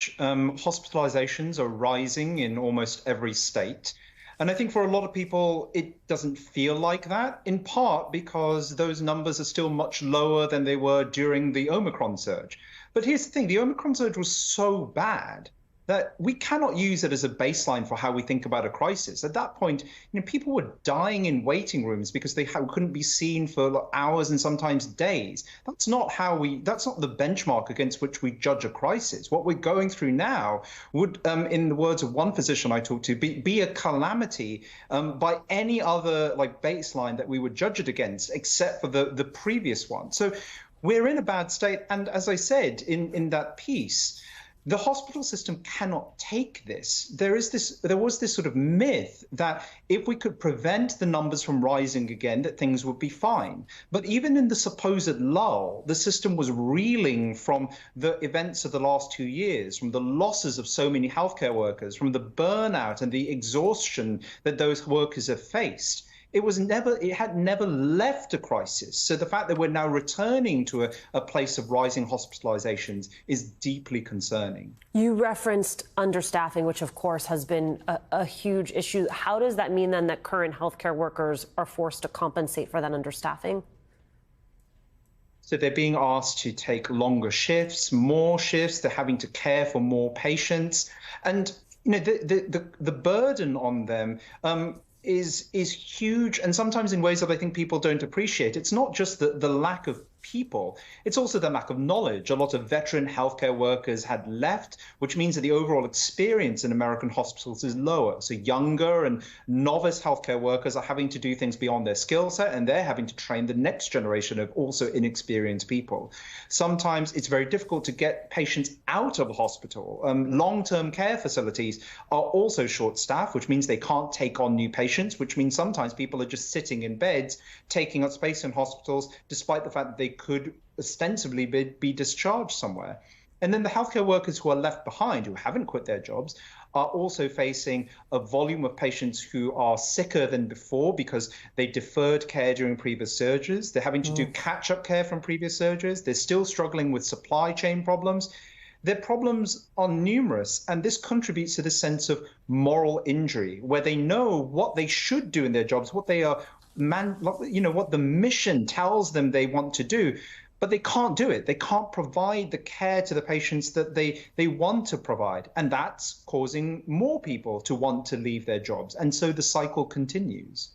Hospitalizations are rising in almost every state. And I think for a lot of people, it doesn't feel like that, in part because those numbers are still much lower than they were during the Omicron surge. But here's the thing, the Omicron surge was so bad that we cannot use it as a baseline for how we think about a crisis. At that point, people were dying in waiting rooms because they couldn't be seen for hours and sometimes days. That's not the benchmark against which we judge a crisis. What we're going through now would, in the words of one physician I talked to, be a calamity by any other baseline that we would judge it against, except for the previous one. So we're in a bad state. And as I said in that piece, the hospital system cannot take this. There was this sort of myth that if we could prevent the numbers from rising again, that things would be fine. But even in the supposed lull, the system was reeling from the events of the last 2 years, from the losses of so many healthcare workers, from the burnout and the exhaustion that those workers have faced. It had never left a crisis. So the fact that we're now returning to a place of rising hospitalizations is deeply concerning. You referenced understaffing, which of course has been a huge issue. How does that mean then that current healthcare workers are forced to compensate for that understaffing? So they're being asked to take longer shifts, more shifts. They're having to care for more patients. And the burden on them is huge, and sometimes in ways that I think people don't appreciate. It's not just the lack of people, it's also the lack of knowledge. A lot of veteran healthcare workers had left, which means that the overall experience in American hospitals is lower. So younger and novice healthcare workers are having to do things beyond their skill set, and they're having to train the next generation of also inexperienced people. Sometimes it's very difficult to get patients out of a hospital. Long-term care facilities are also short-staffed, which means they can't take on new patients, which means sometimes people are just sitting in beds, taking up space in hospitals, despite the fact that they could ostensibly be discharged somewhere. And then the healthcare workers who are left behind, who haven't quit their jobs, are also facing a volume of patients who are sicker than before because they deferred care during previous surgeries. They're having to do catch-up care from previous surgeries. They're still struggling with supply chain problems. Their problems are numerous, and this contributes to the sense of moral injury, where they know what they should do in their jobs, what they are what the mission tells them they want to do, but they can't do it. They can't provide the care to the patients that they want to provide. And that's causing more people to want to leave their jobs. And so the cycle continues.